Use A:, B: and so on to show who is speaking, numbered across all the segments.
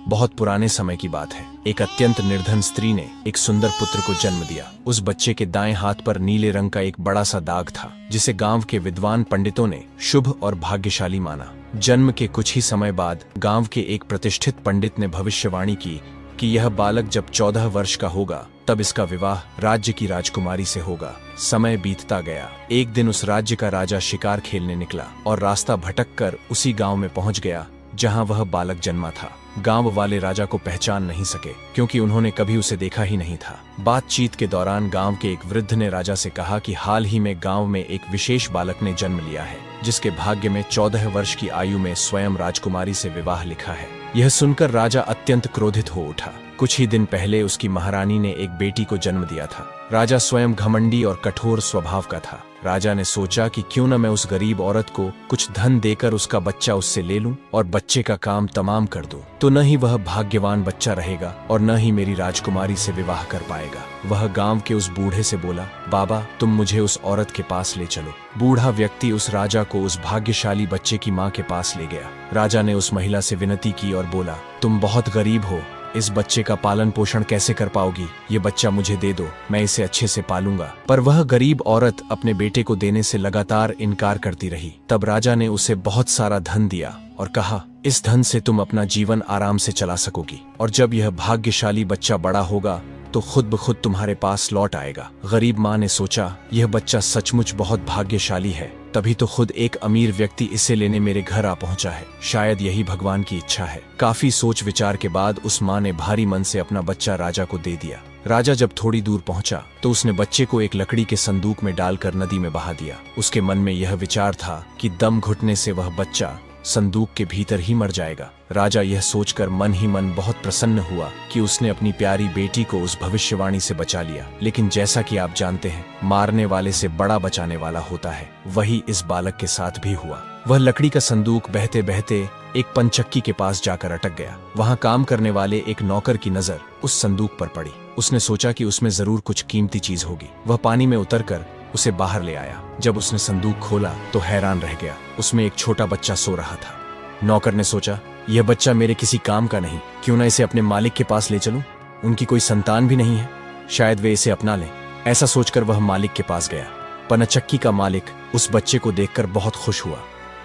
A: बहुत पुराने समय की बात है। एक अत्यंत निर्धन स्त्री ने एक सुंदर पुत्र को जन्म दिया। उस बच्चे के दाएं हाथ पर नीले रंग का एक बड़ा सा दाग था, जिसे गांव के विद्वान पंडितों ने शुभ और भाग्यशाली माना। जन्म के कुछ ही समय बाद गांव के एक प्रतिष्ठित पंडित ने भविष्यवाणी की कि यह बालक जब 14 वर्ष का होगा तब इसका विवाह राज्य की राजकुमारी से होगा। समय बीतता गया। एक दिन उस राज्य का राजा शिकार खेलने निकला और रास्ता भटककर उसी गांव में पहुंच गया जहां वह बालक जन्मा था। गांव वाले राजा को पहचान नहीं सके, क्योंकि उन्होंने कभी उसे देखा ही नहीं था। बातचीत के दौरान गांव के एक वृद्ध ने राजा से कहा कि हाल ही में गांव में एक विशेष बालक ने जन्म लिया है, जिसके भाग्य में 14 वर्ष की आयु में स्वयं राजकुमारी से विवाह लिखा है। यह सुनकर राजा अत्यंत क्रोधित हो उठा। कुछ ही दिन पहले उसकी महारानी ने एक बेटी को जन्म दिया था। राजा स्वयं घमंडी और कठोर स्वभाव का था। राजा ने सोचा कि क्यों न मैं उस गरीब औरत को कुछ धन देकर उसका बच्चा उससे ले लूं और बच्चे का काम तमाम कर दूं, तो न ही वह भाग्यवान बच्चा रहेगा और न ही मेरी राजकुमारी से विवाह कर पाएगा। वह गांव के उस बूढ़े से बोला, बाबा तुम मुझे उस औरत के पास ले चलो। बूढ़ा व्यक्ति उस राजा को उस भाग्यशाली बच्चे की माँ के पास ले गया। राजा ने उस महिला से विनती की और बोला, तुम बहुत गरीब हो, इस बच्चे का पालन पोषण कैसे कर पाओगी? ये बच्चा मुझे दे दो, मैं इसे अच्छे से पालूंगा। पर वह गरीब औरत अपने बेटे को देने से लगातार इनकार करती रही। तब राजा ने उसे बहुत सारा धन दिया और कहा, इस धन से तुम अपना जीवन आराम से चला सकोगी और जब यह भाग्यशाली बच्चा बड़ा होगा तो खुद ब खुद तुम्हारे पास लौट आएगा। गरीब माँ ने सोचा, यह बच्चा सचमुच बहुत भाग्यशाली है, तभी तो खुद एक अमीर व्यक्ति इसे लेने मेरे घर आ पहुंचा है। शायद यही भगवान की इच्छा है। काफी सोच विचार के बाद उस माँ ने भारी मन से अपना बच्चा राजा को दे दिया। राजा जब थोड़ी दूर पहुंचा तो उसने बच्चे को एक लकड़ी के संदूक में डालकर नदी में बहा दिया। उसके मन में यह विचार था कि दम घुटने से वह बच्चा संदूक के भीतर ही मर जाएगा। राजा यह सोचकर मन ही मन बहुत प्रसन्न हुआ कि उसने अपनी प्यारी बेटी को उस भविष्यवाणी से बचा लिया। लेकिन जैसा कि आप जानते हैं, मारने वाले से बड़ा बचाने वाला होता है। वही इस बालक के साथ भी हुआ। वह लकड़ी का संदूक बहते बहते एक पंचक्की के पास जाकर अटक गया। वहां काम करने वाले एक नौकर की नजर उस संदूक पर पड़ी। उसने सोचा कि उसमें जरूर कुछ कीमती चीज होगी। वह पानी में उतरकर उसे बाहर ले आया। जब उसने संदूक खोला तो हैरान रह गया। उसमें एक छोटा बच्चा सो रहा था। नौकर ने सोचा, यह बच्चा मेरे किसी काम का नहीं, क्यों न इसे अपने मालिक के पास ले चलूं? उनकी कोई संतान भी नहीं है, शायद वे इसे अपना लें। ऐसा सोचकर वह मालिक के पास गया। पनचक्की का मालिक उस बच्चे को देखकर बहुत खुश हुआ।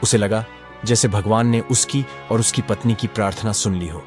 A: उसे लगा जैसे भगवान ने उसकी और उसकी पत्नी की प्रार्थना सुन ली हो।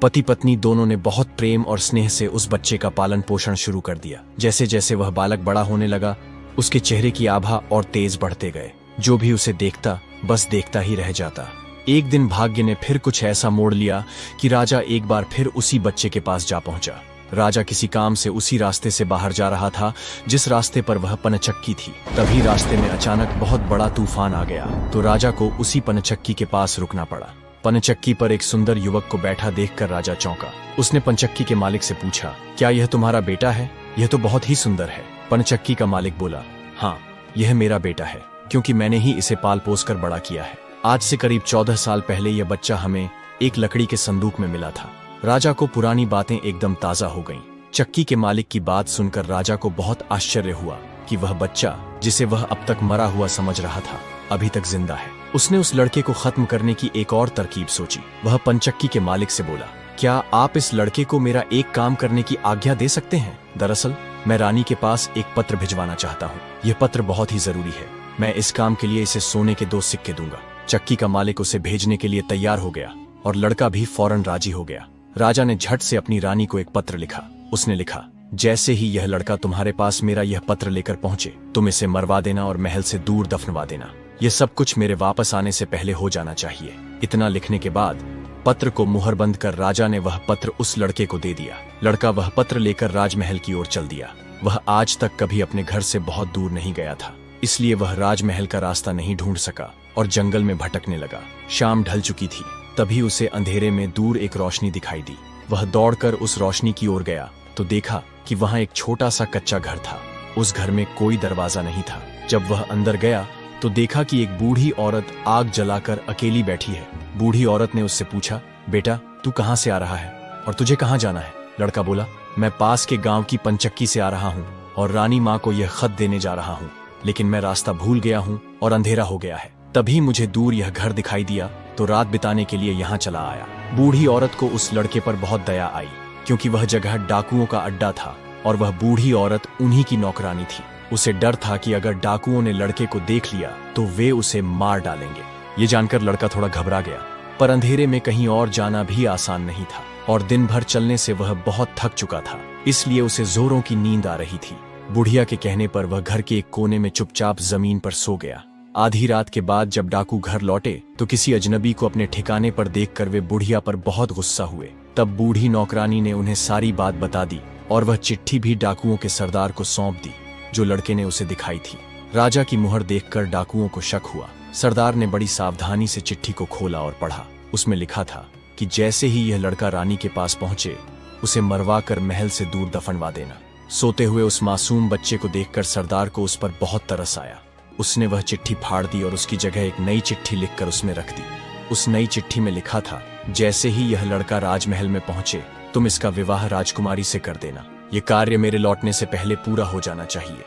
A: पति पत्नी दोनों ने बहुत प्रेम और स्नेह से उस बच्चे का पालन पोषण शुरू कर दिया। जैसे जैसे वह बालक बड़ा होने लगा, उसके चेहरे की आभा और तेज बढ़ते गए। जो भी उसे देखता बस देखता ही रह जाता। एक दिन भाग्य ने फिर कुछ ऐसा मोड़ लिया कि राजा एक बार फिर उसी बच्चे के पास जा पहुंचा। राजा किसी काम से उसी रास्ते से बाहर जा रहा था जिस रास्ते पर वह पनचक्की थी। तभी रास्ते में अचानक बहुत बड़ा तूफान आ गया, तो राजा को उसी पनचक्की के पास रुकना पड़ा। पनचक्की पर एक सुंदर युवक को बैठा देखकर राजा चौंका। उसने पनचक्की के मालिक से पूछा, क्या यह तुम्हारा बेटा है? यह तो बहुत ही सुंदर है। पनचक्की का मालिक बोला, हाँ, यह मेरा बेटा है, क्योंकि मैंने ही इसे पाल पोस कर बड़ा किया है। आज से करीब 14 साल पहले यह बच्चा हमें एक लकड़ी के संदूक में मिला था। राजा को पुरानी बातें एकदम ताजा हो गईं। चक्की के मालिक की बात सुनकर राजा को बहुत आश्चर्य हुआ कि वह बच्चा, जिसे वह अब तक मरा हुआ समझ रहा था, अभी तक जिंदा है। उसने उस लड़के को खत्म करने की एक और तरकीब सोची। वह पंचक्की के मालिक से बोला, क्या आप इस लड़के को मेरा एक काम करने की आज्ञा दे सकते हैं? दरअसल मैं रानी के पास एक पत्र भिजवाना चाहता हूँ। यह पत्र बहुत ही जरूरी है। मैं इस काम के लिए इसे सोने के 2 सिक्के दूंगा। चक्की का मालिक उसे भेजने के लिए तैयार हो गया और लड़का भी फौरन राजी हो गया। राजा ने झट से अपनी रानी को एक पत्र लिखा। उसने लिखा, जैसे ही यह लड़का तुम्हारे पास मेरा यह पत्र लेकर पहुंचे, तुम इसे मरवा देना और महल से दूर दफनवा देना। यह सब कुछ मेरे वापस आने से पहले हो जाना चाहिए। इतना लिखने के बाद पत्र को मुहरबंद कर राजा ने वह पत्र उस लड़के को दे दिया। लड़का वह पत्र लेकर राजमहल की ओर चल दिया। वह आज तक कभी अपने घर से बहुत दूर नहीं गया था, इसलिए वह राजमहल का रास्ता नहीं ढूंढ सका और जंगल में भटकने लगा। शाम ढल चुकी थी। तभी उसे अंधेरे में दूर एक रोशनी दिखाई दी। वह दौड़कर उस रोशनी की ओर गया तो देखा कि वहां एक छोटा सा कच्चा घर था। उस घर में कोई दरवाजा नहीं था। जब वह अंदर गया तो देखा कि एक बूढ़ी औरत आग जलाकर अकेली बैठी है। बूढ़ी औरत ने उससे पूछा, बेटा तू कहाँ से आ रहा है और तुझे कहाँ जाना है? लड़का बोला, मैं पास के गांव की पंचक्की से आ रहा हूँ और रानी माँ को यह खत देने जा रहा हूँ, लेकिन मैं रास्ता भूल गया हूँ और अंधेरा हो गया है। तभी मुझे दूर यह घर दिखाई दिया तो रात बिताने के लिए यहाँ चला आया। बूढ़ी औरत को उस लड़के पर बहुत दया आई, क्योंकि वह जगह डाकुओं का अड्डा था और वह बूढ़ी औरत उन्हीं की नौकरानी थी। उसे डर था कि अगर डाकुओं ने लड़के को देख लिया तो वे उसे मार डालेंगे। ये जानकर लड़का थोड़ा घबरा गया, पर अंधेरे में कहीं और जाना भी आसान नहीं था और दिन भर चलने से वह बहुत थक चुका था, इसलिए उसे जोरों की नींद आ रही थी। बुढ़िया के कहने पर वह घर के एक कोने में चुपचाप जमीन पर सो गया। आधी रात के बाद जब डाकू घर लौटे तो किसी अजनबी को अपने ठिकाने पर देखकर वे बुढ़िया पर बहुत गुस्सा हुए। तब बूढ़ी नौकरानी ने उन्हें सारी बात बता दी और वह चिट्ठी भी डाकुओं के सरदार को सौंप दी जो लड़के ने उसे दिखाई थी। राजा की मुहर देखकर डाकुओं को शक हुआ। सरदार ने बड़ी सावधानी से चिट्ठी को खोला और पढ़ा। उसमें लिखा था कि जैसे ही यह लड़का रानी के पास पहुंचे उसे मरवा कर महल से दूर दफनवा देना। सोते हुए उस मासूम बच्चे को देखकर सरदार को उस पर बहुत तरस आया। उसने वह चिट्ठी फाड़ दी और उसकी जगह एक नई चिट्ठी लिखकर उसमें रख दी। उस नई चिट्ठी में लिखा था, जैसे ही यह लड़का राजमहल में पहुंचे तुम इसका विवाह राजकुमारी से कर देना। ये कार्य मेरे लौटने से पहले पूरा हो जाना चाहिए।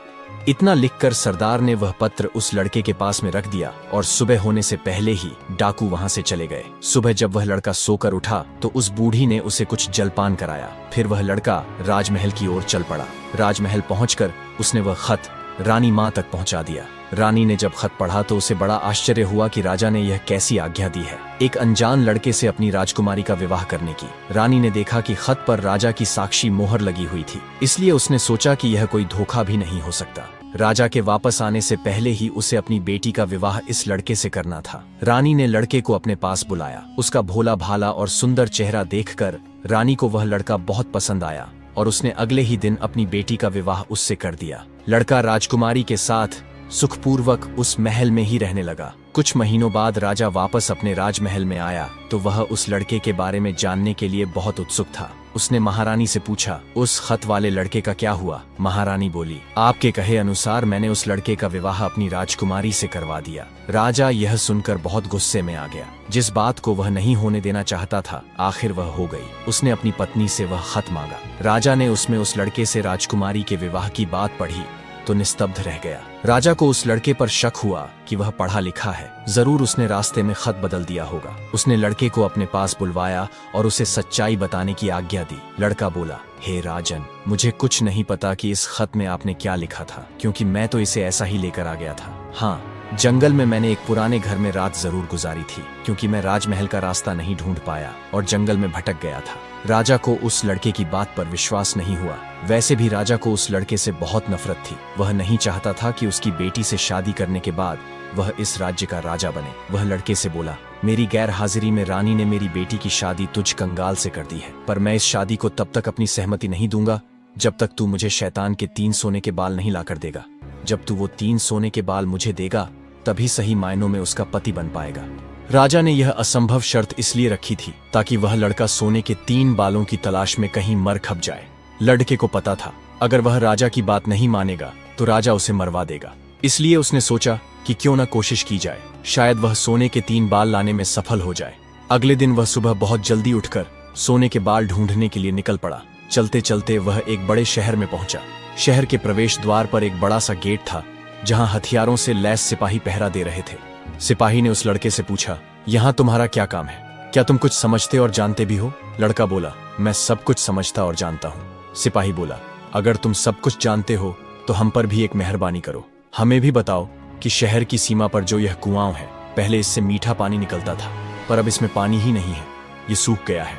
A: इतना लिखकर सरदार ने वह पत्र उस लड़के के पास में रख दिया और सुबह होने से पहले ही डाकू वहां से चले गए। सुबह जब वह लड़का सोकर उठा तो उस बूढ़ी ने उसे कुछ जलपान कराया। फिर वह लड़का राजमहल की ओर चल पड़ा। राजमहल पहुंचकर उसने वह खत रानी माँ तक पहुंचा दिया। रानी ने जब खत पढ़ा तो उसे बड़ा आश्चर्य हुआ कि राजा ने यह कैसी आज्ञा दी है, एक अनजान लड़के से अपनी राजकुमारी का विवाह करने की। रानी ने देखा कि खत पर राजा की साक्षी मोहर लगी हुई थी, इसलिए उसने सोचा कि यह कोई धोखा भी नहीं हो सकता। राजा के वापस आने से पहले ही उसे अपनी बेटी का विवाह इस लड़के से करना था। रानी ने लड़के को अपने पास बुलाया। उसका भोला भाला और सुंदर चेहरा देखकर रानी को वह लड़का बहुत पसंद आया और उसने अगले ही दिन अपनी बेटी का विवाह उससे कर दिया। लड़का राजकुमारी के साथ सुखपूर्वक उस महल में ही रहने लगा। कुछ महीनों बाद राजा वापस अपने राजमहल में आया तो वह उस लड़के के बारे में जानने के लिए बहुत उत्सुक था। उसने महारानी से पूछा, उस खत वाले लड़के का क्या हुआ? महारानी बोली, आपके कहे अनुसार मैंने उस लड़के का विवाह अपनी राजकुमारी से करवा दिया। राजा यह सुनकर बहुत गुस्से में आ गया। जिस बात को वह नहीं होने देना चाहता था आखिर वह हो गई। उसने अपनी पत्नी से वह खत मांगा। राजा ने उसमें उस लड़के से राजकुमारी के विवाह की बात पढ़ी तो निस्तब्ध रह गया। राजा को उस लड़के पर शक हुआ कि वह पढ़ा लिखा है, जरूर उसने रास्ते में खत बदल दिया होगा। उसने लड़के को अपने पास बुलवाया और उसे सच्चाई बताने की आज्ञा दी। लड़का बोला, हे राजन, मुझे कुछ नहीं पता कि इस खत में आपने क्या लिखा था, क्योंकि मैं तो इसे ऐसा ही लेकर आ गया था। हाँ, जंगल में मैंने एक पुराने घर में रात जरूर गुजारी थी, क्योंकि मैं राजमहल का रास्ता नहीं ढूंढ पाया और जंगल में भटक गया था। राजा को उस लड़के की बात पर विश्वास नहीं हुआ। वैसे भी राजा को उस लड़के से बहुत नफरत थी। वह नहीं चाहता था कि उसकी बेटी से शादी करने के बाद वह इस राज्य का राजा बने। वह लड़के से बोला, मेरी गैर हाजिरी में रानी ने मेरी बेटी की शादी तुझ कंगाल से कर दी है, पर मैं इस शादी को तब तक अपनी सहमति नहीं दूंगा जब तक तू मुझे शैतान के 3 सोने के बाल नहीं लाकर देगा। जब तू वो 3 सोने के बाल मुझे देगा तभी सही मायनों में उसका पति बन पाएगा। राजा ने यह असंभव शर्त इसलिए रखी थी ताकि वह लड़का सोने के 3 बालों की तलाश में कहीं मर खप जाए। लड़के को पता था अगर वह राजा की बात नहीं मानेगा तो राजा उसे मरवा देगा, इसलिए उसने सोचा कि क्यों न कोशिश की जाए, शायद वह सोने के 3 बाल लाने में सफल हो जाए। अगले दिन वह सुबह बहुत जल्दी उठकर सोने के बाल ढूंढने के लिए निकल पड़ा। चलते चलते वह एक बड़े शहर में पहुंचा। शहर के प्रवेश द्वार पर एक बड़ा सा गेट था जहां हथियारों से लैस सिपाही पहरा दे रहे थे। सिपाही ने उस लड़के से पूछा, यहाँ तुम्हारा क्या काम है? क्या तुम कुछ समझते और जानते भी हो? लड़का बोला, मैं सब कुछ समझता और जानता हूँ। सिपाही बोला, अगर तुम सब कुछ जानते हो तो हम पर भी एक मेहरबानी करो। हमें भी बताओ कि शहर की सीमा पर जो यह कुआं है, पहले इससे मीठा पानी निकलता था, पर अब इसमें पानी ही नहीं है, ये सूख गया है।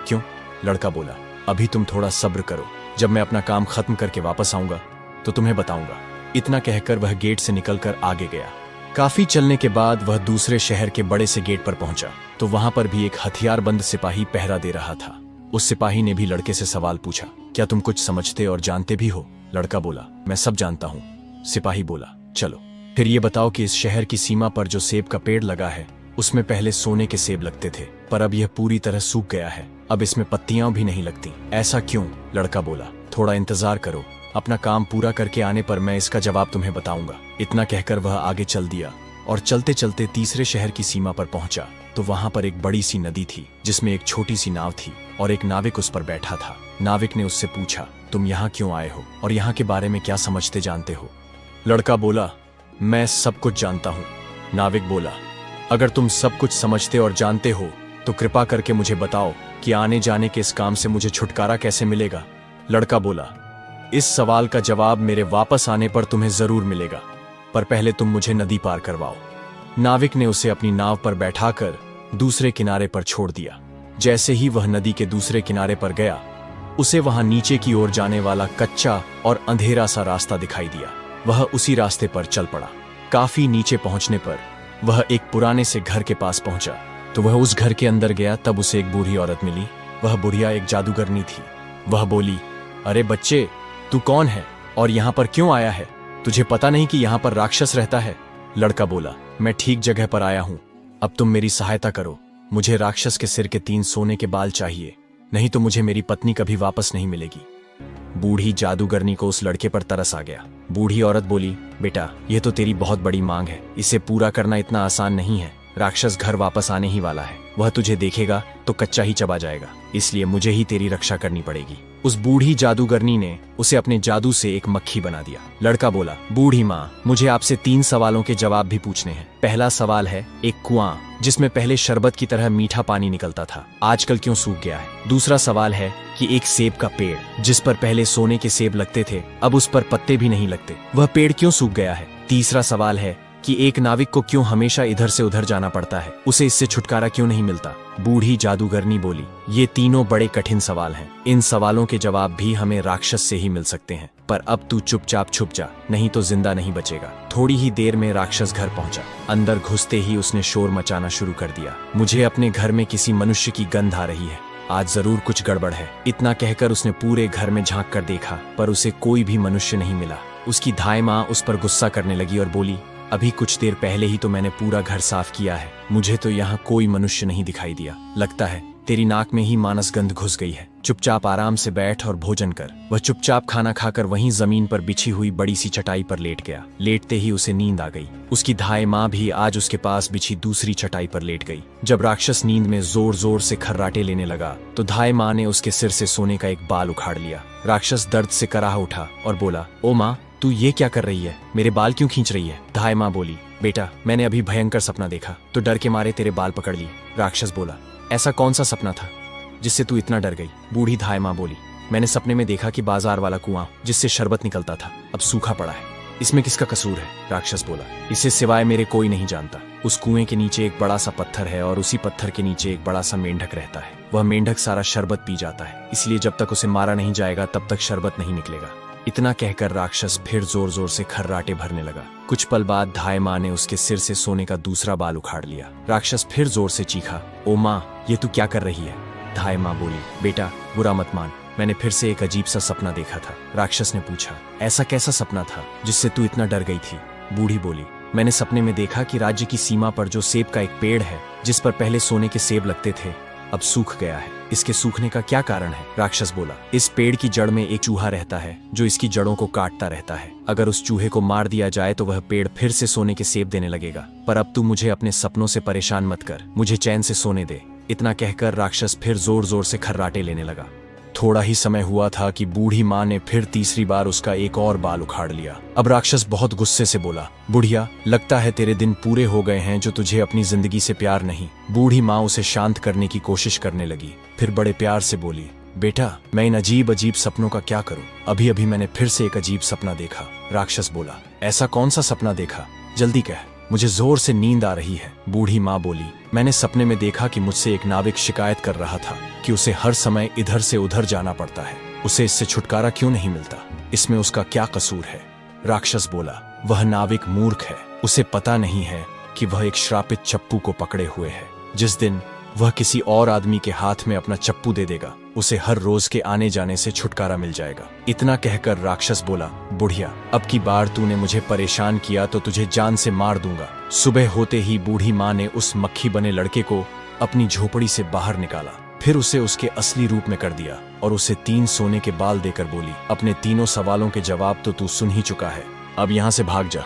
A: क्यों? लड़का बोला, अभी तुम थोड़ा सब्र करो, जब मैं अपना काम खत्म करके वापस आऊंगा तो तुम्हें बताऊंगा। इतना कहकर वह गेट से निकलकर आगे गया। काफी चलने के बाद वह दूसरे शहर के बड़े से गेट पर पहुंचा तो वहां पर भी एक हथियारबंद सिपाही पहरा दे रहा था। उस सिपाही ने भी लड़के से सवाल पूछा, क्या तुम कुछ समझते और जानते भी हो? लड़का बोला, मैं सब जानता हूँ। सिपाही बोला, चलो फिर ये बताओ कि इस शहर की सीमा पर जो सेब का पेड़ लगा है उसमें पहले सोने के सेब लगते थे, पर अब यह पूरी तरह सूख गया है, अब इसमें पत्तियां भी नहीं लगती। ऐसा क्यों? लड़का बोला, थोड़ा इंतजार करो, अपना काम पूरा करके आने पर मैं इसका जवाब तुम्हें बताऊंगा। इतना कहकर वह आगे चल दिया और चलते चलते तीसरे शहर की सीमा पर पहुंचा तो वहां पर एक बड़ी सी नदी थी जिसमें एक छोटी सी नाव थी और एक नाविक उस पर बैठा था। नाविक ने उससे पूछा, तुम यहाँ क्यों आए हो और यहाँ के बारे में क्या समझते जानते हो? लड़का बोला, मैं सब कुछ जानता हूँ। नाविक बोला, अगर तुम सब कुछ समझते और जानते हो तो कृपा करके मुझे बताओ कि आने जाने के इस काम से मुझे छुटकारा कैसे मिलेगा। लड़का बोला, इस सवाल का जवाब मेरे वापस आने पर तुम्हें जरूर मिलेगा, पर पहले तुम मुझे नदी पार करवाओ। नाविक ने उसे अपनी नाव पर बैठाकर दूसरे किनारे पर छोड़ दिया। जैसे ही वह नदी के दूसरे किनारे पर गया, उसे वहां नीचे की ओर जाने वाला कच्चा और अंधेरा सा रास्ता दिखाई दिया। वह उसी रास्ते पर चल पड़ा। काफी नीचे पहुंचने पर वह एक पुराने से घर के पास पहुंचा, तो वह उस घर के अंदर गया। तब उसे एक बूढ़ी औरत मिली। वह बुढ़िया एक जादूगरनी थी। वह बोली, अरे बच्चे, तू कौन है और यहाँ पर क्यों आया है? तुझे पता नहीं कि यहाँ पर राक्षस रहता है? लड़का बोला, मैं ठीक जगह पर आया हूँ। अब तुम मेरी सहायता करो। मुझे राक्षस के सिर के 3 सोने के बाल चाहिए, नहीं तो मुझे मेरी पत्नी कभी वापस नहीं मिलेगी। बूढ़ी जादूगरनी को उस लड़के पर तरस आ गया। बूढ़ी औरत बोली, बेटा, यह तो तेरी बहुत बड़ी मांग है, इसे पूरा करना इतना आसान नहीं है। राक्षस घर वापस आने ही वाला है। वह तुझे देखेगा तो कच्चा ही चबा जाएगा, इसलिए मुझे ही तेरी रक्षा करनी पड़ेगी। उस बूढ़ी जादूगरनी ने उसे अपने जादू से एक मक्खी बना दिया। लड़का बोला, बूढ़ी माँ, मुझे आपसे 3 सवालों के जवाब भी पूछने हैं। पहला सवाल है, एक कुआं जिसमें पहले शरबत की तरह मीठा पानी निकलता था, आजकल क्यों सूख गया है? दूसरा सवाल है कि एक सेब का पेड़ जिस पर पहले सोने के सेब लगते थे, अब उस पर पत्ते भी नहीं लगते, वह पेड़ क्यों सूख गया है? तीसरा सवाल है कि एक नाविक को क्यों हमेशा इधर से उधर जाना पड़ता है, उसे इससे छुटकारा क्यों नहीं मिलता? बूढ़ी जादूगरनी बोली, ये तीनों बड़े कठिन सवाल हैं। इन सवालों के जवाब भी हमें राक्षस से ही मिल सकते हैं, पर अब तू चुपचाप छुप जा, नहीं तो जिंदा नहीं बचेगा। थोड़ी ही देर में राक्षस घर पहुंचा। अंदर घुसते ही उसने शोर मचाना शुरू कर दिया। मुझे अपने घर में किसी मनुष्य की गंध आ रही है, आज जरूर कुछ गड़बड़ है। इतना कहकर उसने पूरे घर में झांक कर देखा, पर उसे कोई भी मनुष्य नहीं मिला। उसकी धाई माँ उस पर गुस्सा करने लगी और बोली, अभी कुछ देर पहले ही तो मैंने पूरा घर साफ किया है, मुझे तो यहाँ कोई मनुष्य नहीं दिखाई दिया। लगता है तेरी नाक में ही मानस गंध घुस गई है। चुपचाप आराम से बैठ और भोजन कर। वह चुपचाप खाना खाकर वहीं जमीन पर बिछी हुई बड़ी सी चटाई पर लेट गया। लेटते ही उसे नींद आ गई। उसकी धाई माँ भी आज उसके पास बिछी दूसरी चटाई पर लेट गई। जब राक्षस नींद में जोर जोर से खर्राटे लेने लगा, तो धाई माँ ने उसके सिर से सोने का एक बाल उखाड़ लिया। राक्षस दर्द से कराह उठा और बोला, ओ माँ, तू ये क्या कर रही है? मेरे बाल क्यों खींच रही है? धाई माँ बोली, बेटा, मैंने अभी भयंकर सपना देखा, तो डर के मारे तेरे बाल पकड़ लिए। राक्षस बोला, ऐसा कौन सा सपना था जिससे तू इतना डर गई? बूढ़ी धाई माँ बोली, मैंने सपने में देखा कि बाजार वाला कुआं जिससे शरबत निकलता था अब सूखा पड़ा है। इसमें किसका कसूर है? राक्षस बोला, इसे सिवाय मेरे कोई नहीं जानता। उस कुएं के नीचे एक बड़ा सा पत्थर है और उसी पत्थर के नीचे एक बड़ा सा मेंढक रहता है। वह मेंढक सारा शरबत पी जाता है, इसलिए जब तक उसे मारा नहीं जाएगा तब तक शरबत नहीं निकलेगा। इतना कहकर राक्षस फिर जोर जोर से खर्राटे भरने लगा। कुछ पल बाद धाई माँ ने उसके सिर से सोने का दूसरा बाल उखाड़ लिया। राक्षस फिर जोर से चीखा, ओ माँ, ये तू क्या कर रही है? धाई माँ बोली, बेटा, बुरा मत मान, मैंने फिर से एक अजीब सा सपना देखा था। राक्षस ने पूछा, ऐसा कैसा सपना था जिससे तू इतना डर गई थी? बूढ़ी बोली, मैंने सपने में देखा कि राज्य की सीमा पर जो सेब का एक पेड़ है जिस पर पहले सोने के सेब लगते थे, अब सूख गया है। इसके सूखने का क्या कारण है? राक्षस बोला, इस पेड़ की जड़ में एक चूहा रहता है जो इसकी जड़ों को काटता रहता है। अगर उस चूहे को मार दिया जाए तो वह पेड़ फिर से सोने के सेब देने लगेगा। पर अब तू मुझे अपने सपनों से परेशान मत कर, मुझे चैन से सोने दे। इतना कहकर राक्षस फिर जोर जोर से खर्राटे लेने लगा। थोड़ा ही समय हुआ था कि बूढ़ी माँ ने फिर तीसरी बार उसका एक और बाल उखाड़ लिया। अब राक्षस बहुत गुस्से से बोला, बुढ़िया, लगता है तेरे दिन पूरे हो गए हैं जो तुझे अपनी जिंदगी से प्यार नहीं। बूढ़ी माँ उसे शांत करने की कोशिश करने लगी, फिर बड़े प्यार से बोली, बेटा, मैं इन अजीब अजीब सपनों का क्या करूं? अभी अभी मैंने फिर से एक अजीब सपना देखा। राक्षस बोला, ऐसा कौन सा सपना देखा? जल्दी कह, मुझे जोर से नींद आ रही है। बूढ़ी माँ बोली, मैंने सपने में देखा कि मुझसे एक नाविक शिकायत कर रहा था कि उसे हर समय इधर से उधर जाना पड़ता है, उसे इससे छुटकारा क्यों नहीं मिलता? इसमें उसका क्या कसूर है? राक्षस बोला, वह नाविक मूर्ख है, उसे पता नहीं है कि वह एक श्रापित चप्पू को पकड़े हुए है। जिस दिन वह किसी और आदमी के हाथ में अपना चप्पू दे देगा, उसे हर रोज के आने जाने से छुटकारा मिल जाएगा। इतना कहकर राक्षस बोला, बुढ़िया, अब की बार तूने मुझे परेशान किया तो तुझे जान से मार दूंगा। सुबह होते ही बूढ़ी माँ ने उस मक्खी बने लड़के को अपनी झोपड़ी से बाहर निकाला, फिर उसे उसके असली रूप में कर दिया और उसे 3 सोने के बाल देकर बोली, अपने तीनों सवालों के जवाब तो तू सुन ही चुका है, अब यहाँ से भाग जा।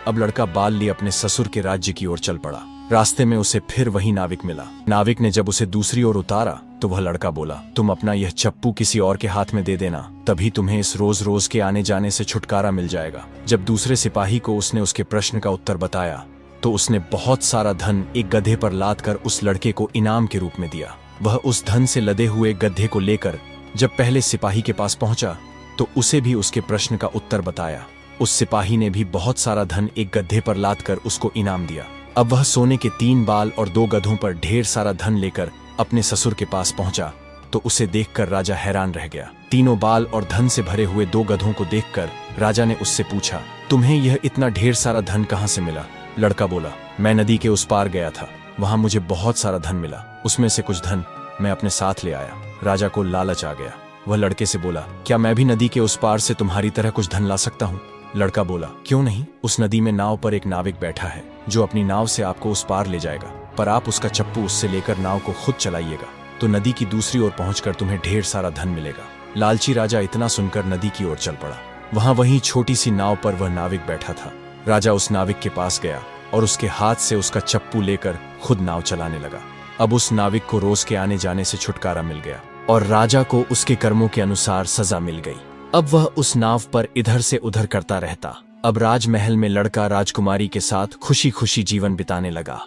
A: अब लड़का बाल लिए अपने ससुर के राज्य की ओर चल पड़ा। रास्ते में उसे फिर वही नाविक मिला। नाविक ने जब उसे दूसरी ओर उतारा तो वह लड़का बोला, तुम अपना यह चप्पू किसी और के हाथ में दे देना, तभी तुम्हें इस रोज रोज के आने जाने से छुटकारा मिल जाएगा। जब दूसरे सिपाही को उसने उसके प्रश्न का उत्तर बताया तो उसने बहुत सारा धन एक गधे पर लाद कर उस लड़के को इनाम के रूप में दिया। वह उस धन से लदे हुए गधे को लेकर जब पहले सिपाही के पास पहुंचा तो उसे भी उसके प्रश्न का उत्तर बताया। उस सिपाही ने भी बहुत सारा धन एक गधे पर लाद कर उसको इनाम दिया। अब वह सोने के 3 बाल और 2 गधों पर ढेर सारा धन लेकर अपने ससुर के पास पहुंचा तो उसे देखकर राजा हैरान रह गया। तीनों बाल और धन से भरे हुए 2 गधों को देखकर राजा ने उससे पूछा, तुम्हें यह इतना ढेर सारा धन कहाँ से मिला? लड़का बोला, मैं नदी के उस पार गया था, वहां मुझे बहुत सारा धन मिला, उसमें से कुछ धन मैं अपने साथ ले आया। राजा को लालच आ गया। वह लड़के से बोला, क्या मैं भी नदी के उस पार से तुम्हारी तरह कुछ धन ला सकता हूँ? लड़का बोला, क्यों नहीं। उस नदी में नाव पर एक नाविक बैठा है जो अपनी नाव से आपको उस पार ले जाएगा, पर आप उसका चप्पू उससे लेकर नाव को खुद चलाइएगा तो नदी की दूसरी ओर पहुंचकर तुम्हें ढेर सारा धन मिलेगा। लालची राजा इतना सुनकर नदी की ओर चल पड़ा। वहीं छोटी सी नाव पर वह नाविक बैठा था। राजा उस नाविक के पास गया और उसके हाथ से उसका चप्पू लेकर खुद नाव चलाने लगा। अब उस नाविक को रोज के आने जाने से छुटकारा मिल गया और राजा को उसके कर्मों के अनुसार सजा मिल गई। अब वह उस नाव पर इधर से उधर करता रहता। अब राजमहल में लड़का राजकुमारी के साथ खुशी खुशी जीवन बिताने लगा।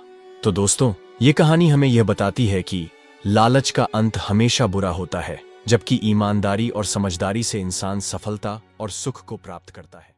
A: तो दोस्तों, ये कहानी हमें यह बताती है कि लालच का अंत हमेशा बुरा होता है, जबकि ईमानदारी और समझदारी से इंसान सफलता और सुख को प्राप्त करता है।